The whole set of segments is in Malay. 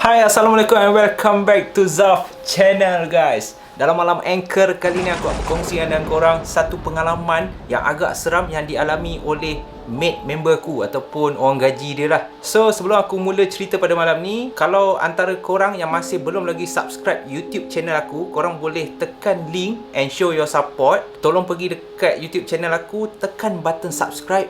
Hai, Assalamualaikum and welcome back to Zaf Channel, guys. Dalam malam Anchor kali ni aku nak berkongsi dengan korang satu pengalaman yang agak seram yang dialami oleh mate member aku ataupun orang gaji dia lah. So, sebelum aku mula cerita pada malam ni, kalau antara korang yang masih belum lagi subscribe YouTube channel aku, korang boleh tekan link and show your support. Tolong pergi dekat YouTube channel aku, tekan button subscribe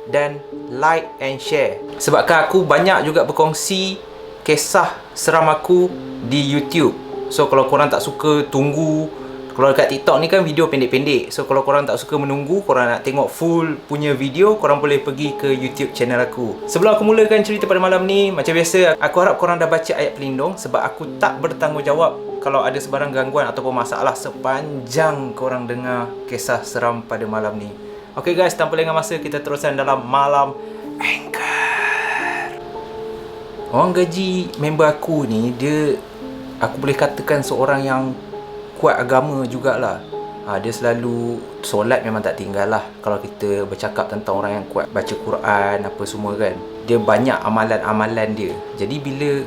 dan like and share. Sebabkan aku banyak juga berkongsi kisah seram aku di YouTube. So kalau korang tak suka tunggu, kalau dekat TikTok ni kan video pendek-pendek. So kalau korang tak suka menunggu, korang nak tengok full punya video, korang boleh pergi ke YouTube channel aku. Sebelum aku mulakan cerita pada malam ni, macam biasa, aku harap korang dah baca ayat pelindung. Sebab aku tak bertanggungjawab kalau ada sebarang gangguan ataupun masalah sepanjang korang dengar kisah seram pada malam ni. Okay guys, tanpa lengah masa, kita teruskan dalam malam Anchor. Orang gaji member aku ni, aku boleh katakan seorang yang kuat agama jugalah. Dia selalu solat memang tak tinggal lah. Kalau kita bercakap tentang orang yang kuat baca Quran apa semua kan, dia banyak amalan-amalan dia. Jadi bila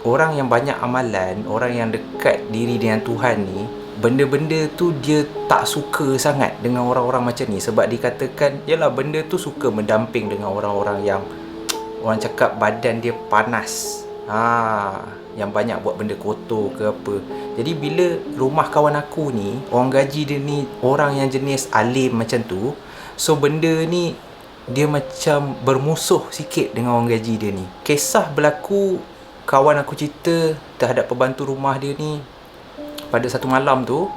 orang yang banyak amalan, orang yang dekat diri dengan Tuhan ni, benda-benda tu dia tak suka sangat dengan orang-orang macam ni. Sebab dikatakan, yalah, benda tu suka mendamping dengan orang-orang yang orang cakap badan dia panas, yang banyak buat benda kotor ke apa. Jadi bila rumah kawan aku ni, orang gaji dia ni orang yang jenis alim macam tu, so benda ni dia macam bermusuh sikit dengan orang gaji dia ni. Kisah berlaku, kawan aku cerita terhadap pembantu rumah dia ni, pada satu malam tu,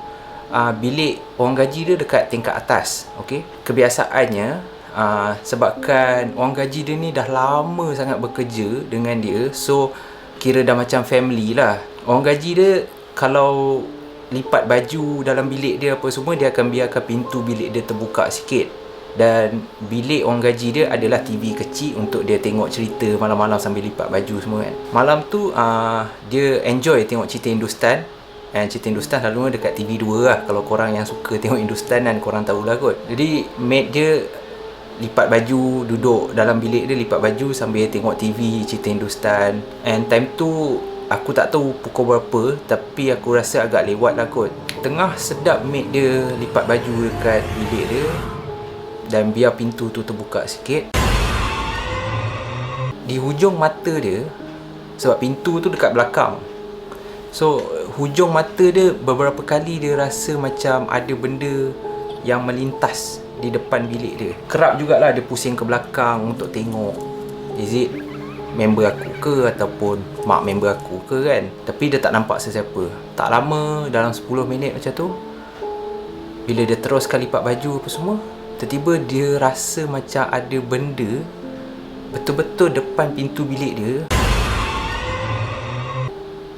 bilik orang gaji dia dekat tingkat atas. Okay? Kebiasaannya, sebabkan orang gaji dia ni dah lama sangat bekerja dengan dia, so kira dah macam family lah. Orang gaji dia kalau lipat baju dalam bilik dia apa semua, dia akan biarkan pintu bilik dia terbuka sikit. Dan bilik orang gaji dia adalah TV kecil untuk dia tengok cerita malam-malam sambil lipat baju semua kan. Malam tu dia enjoy tengok cerita Hindustan. And cerita Hindustan selalunya dekat TV 2 lah. Kalau korang yang suka tengok Hindustan kan, korang tahulah kot. Jadi mate dia lipat baju, duduk dalam bilik dia lipat baju sambil tengok TV cerita Hindustan. And time tu aku tak tahu pukul berapa, tapi aku rasa agak lewat lah kot. Tengah sedap mate dia lipat baju dekat bilik dia, dan biar pintu tu terbuka sikit, di hujung mata dia, sebab pintu tu dekat belakang, so hujung mata dia beberapa kali dia rasa macam ada benda yang melintas di depan bilik dia. Kerap jugalah dia pusing ke belakang untuk tengok, is it member aku ke ataupun mak member aku ke kan. Tapi dia tak nampak sesiapa. Tak lama, dalam 10 minit macam tu, bila dia teruskan lipat baju apa semua, tiba-tiba dia rasa macam ada benda betul-betul depan pintu bilik dia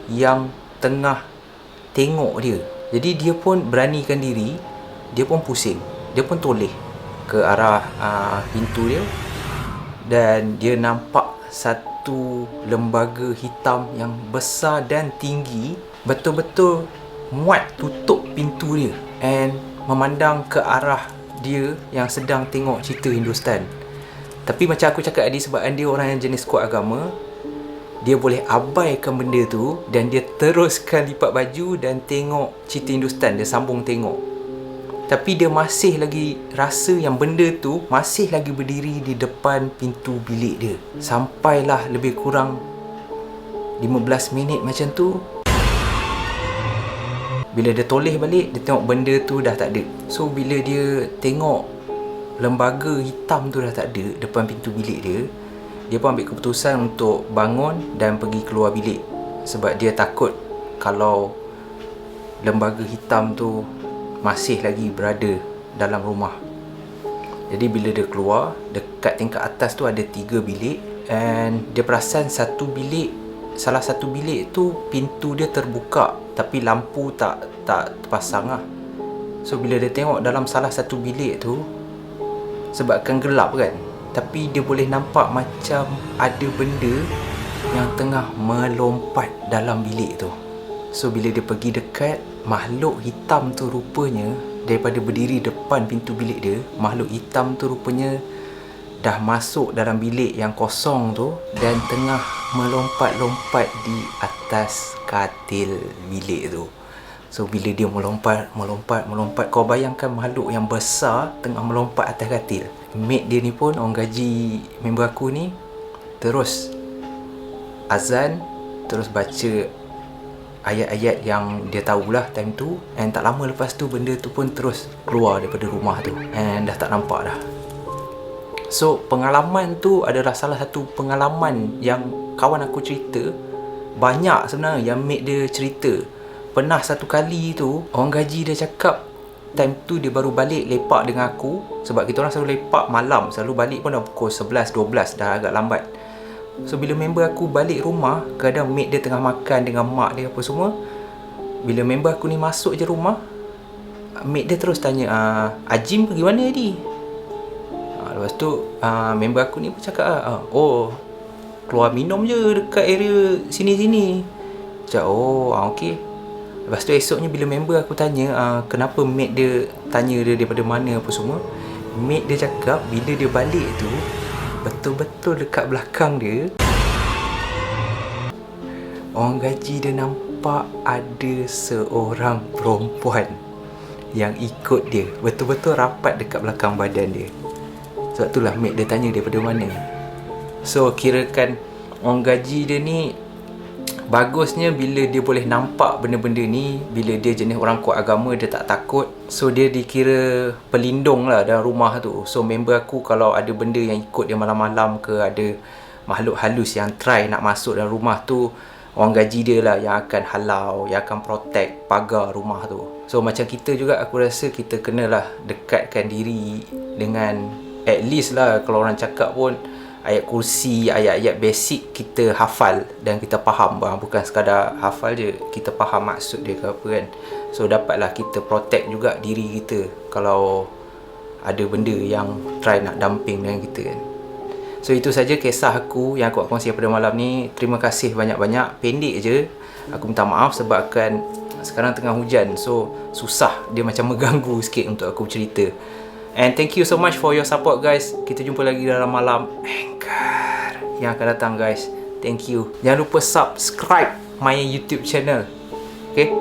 yang tengah tengok dia. Jadi dia pun beranikan diri, dia pun pusing, dia pun toleh ke arah pintu dia, dan dia nampak satu lembaga hitam yang besar dan tinggi, betul-betul muat tutup pintu dia and memandang ke arah dia yang sedang tengok cerita Hindustan. Tapi macam aku cakap tadi, sebab dia orang yang jenis kuat agama, dia boleh abaikan benda tu dan dia teruskan lipat baju dan tengok cerita Hindustan. Dia sambung tengok, tapi dia masih lagi rasa yang benda tu masih lagi berdiri di depan pintu bilik dia. Sampailah lebih kurang 15 minit macam tu, bila dia toleh balik, dia tengok benda tu dah tak ada. So bila dia tengok lembaga hitam tu dah tak ada depan pintu bilik dia, dia pun ambil keputusan untuk bangun dan pergi keluar bilik. Sebab dia takut kalau lembaga hitam tu masih lagi berada dalam rumah. Jadi bila dia keluar, dekat tingkat atas tu ada 3 bilik, and dia perasan salah satu bilik tu pintu dia terbuka tapi lampu tak terpasang lah. So bila dia tengok dalam salah satu bilik tu, sebabkan gelap kan, tapi dia boleh nampak macam ada benda yang tengah melompat dalam bilik tu. So bila dia pergi dekat, makhluk hitam tu rupanya, daripada berdiri depan pintu bilik dia, makhluk hitam tu rupanya dah masuk dalam bilik yang kosong tu dan tengah melompat-lompat di atas katil bilik tu. So bila dia melompat, kau bayangkan makhluk yang besar tengah melompat atas katil. Mate dia ni pun, orang gaji member aku ni, terus azan, terus baca ayat-ayat yang dia tahulah time tu. And tak lama lepas tu benda tu pun terus keluar daripada rumah tu, and dah tak nampak dah. So pengalaman tu adalah salah satu pengalaman yang kawan aku cerita. Banyak sebenarnya yang mate dia cerita. Pernah satu kali tu, orang gaji dia cakap time tu dia baru balik lepak dengan aku. Sebab kita orang selalu lepak malam, selalu balik pun dah pukul 11-12, dah agak lambat. So bila member aku balik rumah, kadang mate dia tengah makan dengan mak dia apa semua. Bila member aku ni masuk je rumah, mate dia terus tanya, Ajim pergi mana tadi? Lepas tu member aku ni pun cakap, oh keluar minum je dekat area sini-sini. Cakap, oh okey. Lepas tu esoknya bila member aku tanya kenapa mate dia tanya dia daripada mana apa semua, mate dia cakap bila dia balik tu, betul-betul dekat belakang dia, orang gaji dia nampak ada seorang perempuan yang ikut dia, betul-betul rapat dekat belakang badan dia. Sebab itulah mate dia tanya daripada mana. So kirakan orang gaji dia ni bagusnya bila dia boleh nampak benda-benda ni, bila dia jenis orang kuat agama, dia tak takut. So dia dikira pelindung lah dalam rumah tu. So member aku kalau ada benda yang ikut dia malam-malam ke, ada makhluk halus yang try nak masuk dalam rumah tu, orang gaji dia lah yang akan halau, yang akan protect pagar rumah tu. So macam kita juga, aku rasa kita kenalah dekatkan diri dengan, at least lah kalau orang cakap pun, ayat kursi, ayat-ayat basic kita hafal dan kita faham. Bukan sekadar hafal je, kita faham maksud dia ke apa kan. So dapatlah kita protect juga diri kita kalau ada benda yang try nak dumping dengan kita kan. So itu saja kisah aku yang aku kongsi pada malam ni. Terima kasih banyak-banyak. Pendek je. Aku minta maaf sebabkan sekarang tengah hujan, so susah, dia macam mengganggu sikit untuk aku cerita. And thank you so much for your support guys. Kita jumpa lagi dalam malam Anchor yang akan datang guys. Thank you. Jangan lupa subscribe my YouTube channel. Okay.